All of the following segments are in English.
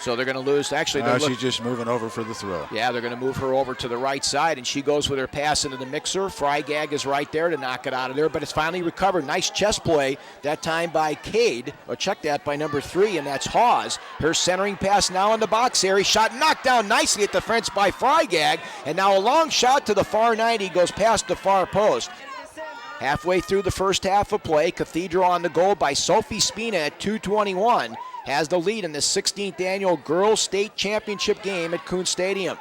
So they're going to lose. Actually, she's just moving over for the throw. Yeah, they're going to move her over to the right side, and she goes with her pass into the mixer. Frygag is right there to knock it out of there, but it's finally recovered. Nice chest play that time by Cade, or check that by number 3, and that's Hawes. Her centering pass now in the box area. Shot knocked down nicely at the fence by Frygag, and now a long shot to the far 90 goes past the far post. Halfway through the first half of play, Cathedral on the goal by Sophie Spina at 2:21. Has the lead in the 16th annual Girls State Championship game at Kuhn Stadium.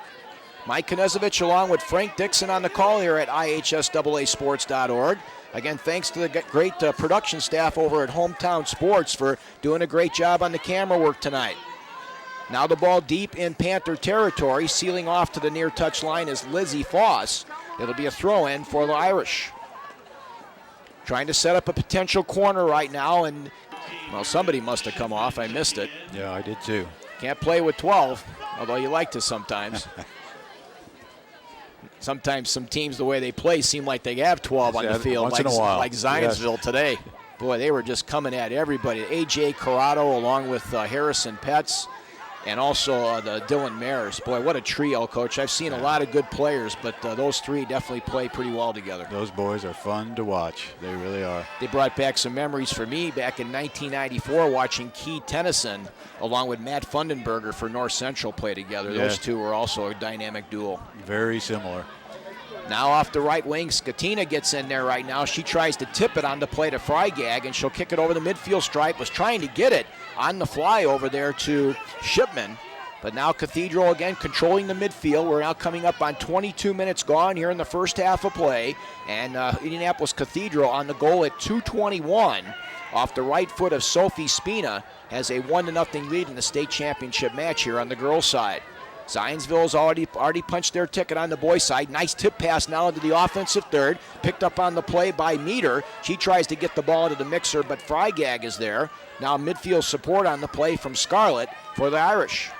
Mike Knezovich along with Frank Dixon on the call here at IHSAAsports.org. Again, thanks to the great production staff over at Hometown Sports for doing a great job on the camera work tonight. Now the ball deep in Panther territory, sealing off to the near touch line is Lizzie Foss. It'll be a throw-in for the Irish. Trying to set up a potential corner right now, and well, somebody must have come off. I missed it. Yeah, I did too. Can't play with 12, although you like to sometimes. Sometimes some teams, the way they play, seem like they have 12 on the field, once in a while. like Zionsville today. Boy, they were just coming at everybody. A.J. Corrado along with Harrison Petts and also the Dylan Mares. Boy, what a trio, Coach. I've seen a lot of good players, but those three definitely play pretty well together. Those boys are fun to watch. They really are. They brought back some memories for me back in 1994 watching Key Tennyson along with Matt Fundenberger for North Central play together. Yeah. Those two were also a dynamic duo. Very similar. Now off the right wing, Skatina gets in there right now. She tries to tip it on the play to Frygag, and she'll kick it over the midfield stripe. Was trying to get it on the fly over there to Shipman. But now Cathedral again controlling the midfield. We're now coming up on 22 minutes gone here in the first half of play. And Indianapolis Cathedral on the goal at 2:21 off the right foot of Sophie Spina has a 1-0 lead in the state championship match here on the girls' side. Zionsville's already punched their ticket on the boys' side. Nice tip pass now into the offensive third. Picked up on the play by Meter. She tries to get the ball into the mixer, but Frygag is there. Now midfield support on the play from Scarlett for the Irish.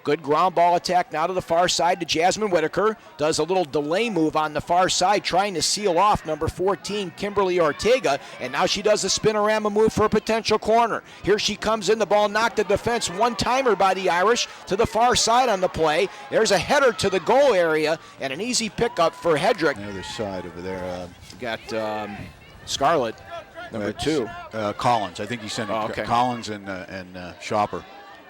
Good ground ball attack now to the far side to Jasmine Whitaker. Does a little delay move on the far side, trying to seal off number 14, Kimberly Ortega. And now she does a spinorama move for a potential corner. Here she comes in. The ball knocked the defense. One-timer by the Irish to the far side on the play. There's a header to the goal area and an easy pickup for Hedrick. The other side over there. Got Scarlett, number 2. Collins. I think he sent Collins and Shopper.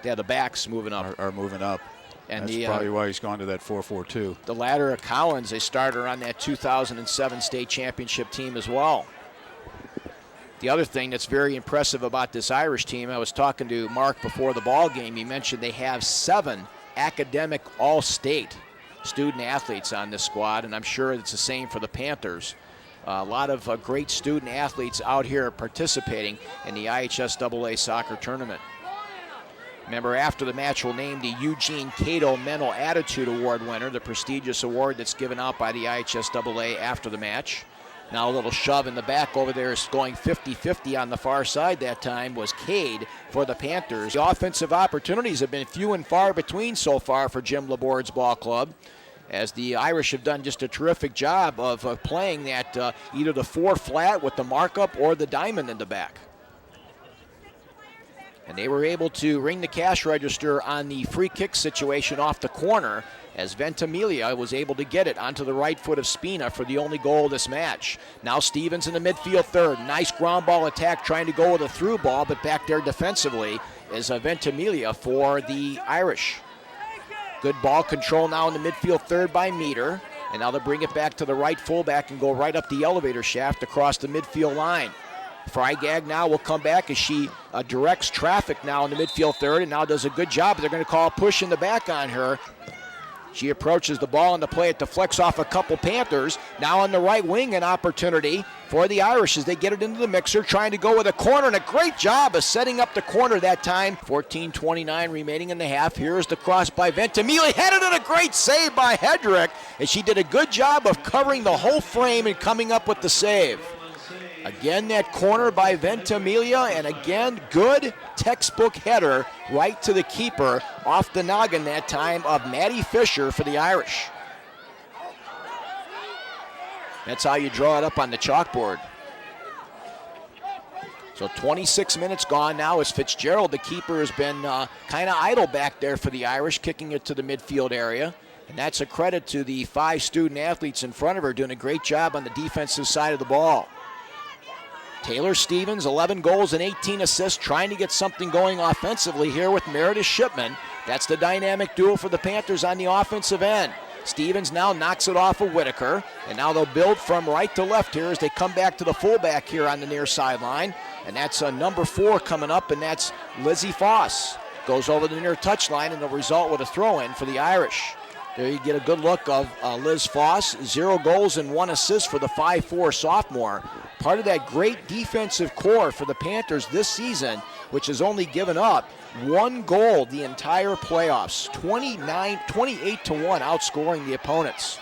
Yeah, the backs moving up. Are moving up. And that's probably why he's gone to that 4-4-2. The latter of Collins, a starter on that 2007 state championship team as well. The other thing that's very impressive about this Irish team, I was talking to Mark before the ball game. He mentioned they have 7 academic all-state student athletes on this squad, and I'm sure it's the same for the Panthers. A lot of great student athletes out here participating in the IHSAA soccer tournament. Remember, after the match, we'll name the Eugene Cato Mental Attitude Award winner, the prestigious award that's given out by the IHSAA after the match. Now a little shove in the back over there is going 50-50 on the far side that time was Cade for the Panthers. The offensive opportunities have been few and far between so far for Jim Laborde's ball club, as the Irish have done just a terrific job of playing that either the 4 flat with the markup or the diamond in the back. And they were able to ring the cash register on the free kick situation off the corner, as Ventimiglia was able to get it onto the right foot of Spina for the only goal of this match. Now Stevens in the midfield third. Nice ground ball attack trying to go with a through ball, but back there defensively is Ventimiglia for the Irish. Good ball control now in the midfield third by Meter. And now they'll bring it back to the right fullback and go right up the elevator shaft across the midfield line. Frygag now will come back as she directs traffic now in the midfield third and now does a good job. They're going to call a push in the back on her. She approaches the ball on the play. It deflects off a couple Panthers. Now on the right wing, an opportunity for the Irish as they get it into the mixer, trying to go with a corner, and a great job of setting up the corner that time. 14:29 remaining in the half. Here's the cross by Ventimiglia, headed and a great save by Hedrick, and she did a good job of covering the whole frame and coming up with the save. Again, that corner by Ventimiglia, and again, good textbook header right to the keeper off the noggin that time of Maddie Fisher for the Irish. That's how you draw it up on the chalkboard. So So 26 minutes gone now as Fitzgerald, the keeper, has been kind of idle back there for the Irish, kicking it to the midfield area. And that's a credit to the 5 student athletes in front of her, doing a great job on the defensive side of the ball. Taylor Stevens, 11 goals and 18 assists, trying to get something going offensively here with Meredith Shipman. That's the dynamic duo for the Panthers on the offensive end. Stevens now knocks it off of Whitaker, and now they'll build from right to left here as they come back to the fullback here on the near sideline. And that's number 4 coming up, and that's Lizzie Foss. Goes over the near touchline, and the result with a throw-in for the Irish. There you get a good look of Liz Foss, 0 goals and 1 assist for the 5'4 sophomore. Part of that great defensive core for the Panthers this season, which has only given up 1 goal the entire playoffs, 28-1 outscoring the opponents.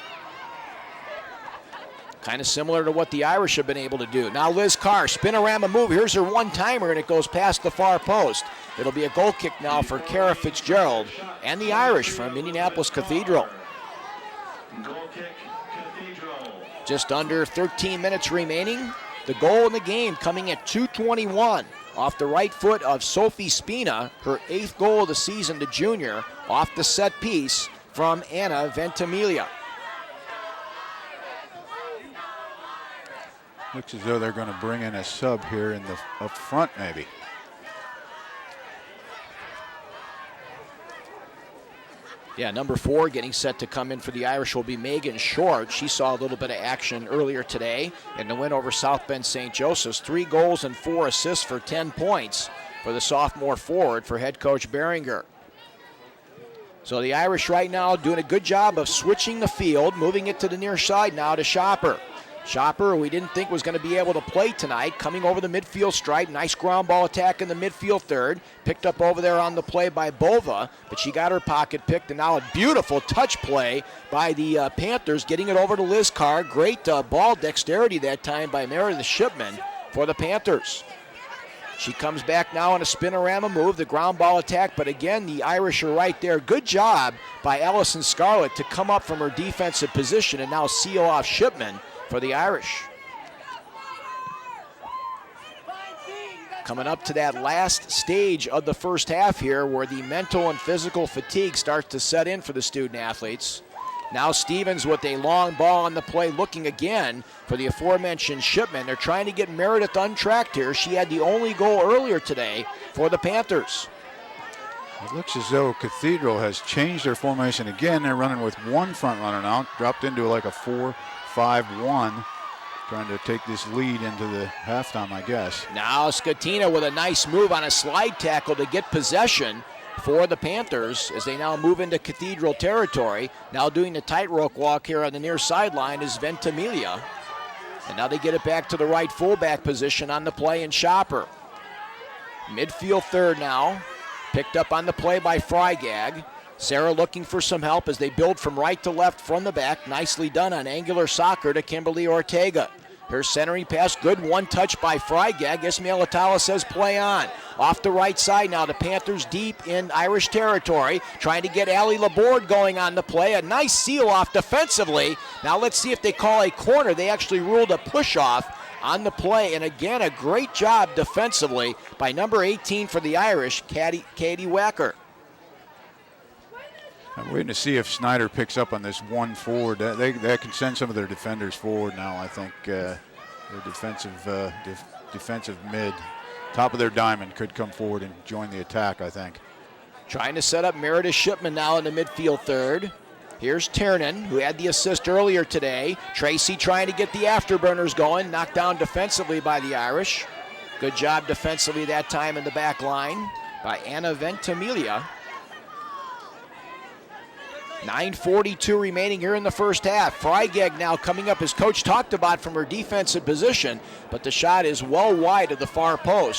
Kind of similar to what the Irish have been able to do. Now Liz Carr, spinorama move. Here's her one-timer, and it goes past the far post. It'll be a goal kick now for Kara Fitzgerald and the Irish from Indianapolis Cathedral. Goal kick, Cathedral. Just under 13 minutes remaining. The goal in the game coming at 2:21 off the right foot of Sophie Spina, her 8th goal of the season, the junior, off the set piece from Anna Ventimiglia. Looks as though they're going to bring in a sub here in the up front, maybe. Yeah, number 4 getting set to come in for the Irish will be Megan Short. She saw a little bit of action earlier today in the win over South Bend St. Joseph's. 3 goals and 4 assists for 10 points for the sophomore forward for head coach Behringer. So the Irish right now doing a good job of switching the field, moving it to the near side now to Shopper. Shopper, we didn't think was going to be able to play tonight, coming over the midfield stripe. Nice ground ball attack in the midfield third. Picked up over there on the play by Bova, but she got her pocket picked, and now a beautiful touch play by the Panthers, getting it over to Liz Carr. Great ball dexterity that time by Meredith Shipman for the Panthers. She comes back now on a spinorama move, the ground ball attack, but again, the Irish are right there. Good job by Allison Scarlett to come up from her defensive position and now seal off Shipman for the Irish. Coming up to that last stage of the first half here where the mental and physical fatigue starts to set in for the student athletes. Now Stevens with a long ball on the play, looking again for the aforementioned Shipman. They're trying to get Meredith untracked here. She had the only goal earlier today for the Panthers. It looks as though Cathedral has changed their formation again. They're running with 1 front runner now, dropped into like a 4-5-1, trying to take this lead into the halftime, I guess. Now Skatina with a nice move on a slide tackle to get possession for the Panthers as they now move into Cathedral territory. Now doing the tightrope walk here on the near sideline is Ventimiglia. And now they get it back to the right fullback position on the play in Shopper. Midfield third now. Picked up on the play by Frygag. Sarah looking for some help as they build from right to left from the back. Nicely done on angular soccer to Kimberly Ortega. Her centering pass, good one touch by Frygag. Ismail Atala says play on. Off the right side now, the Panthers deep in Irish territory, trying to get Allie Laborde going on the play. A nice seal off defensively. Now let's see if they call a corner. They actually ruled a push off on the play, and again, a great job defensively by number 18 for the Irish, Katie Wacker. I'm waiting to see if Snider picks up on this one forward. They can send some of their defenders forward now, I think. Their defensive mid, top of their diamond, could come forward and join the attack, I think. Trying to set up Meredith Shipman now in the midfield third. Here's Tiernan, who had the assist earlier today. Tracy trying to get the afterburners going, knocked down defensively by the Irish. Good job defensively that time in the back line by Anna Ventimiglia. 9:42 remaining here in the first half. Frygag now coming up as coach talked about from her defensive position, but the shot is well wide of the far post.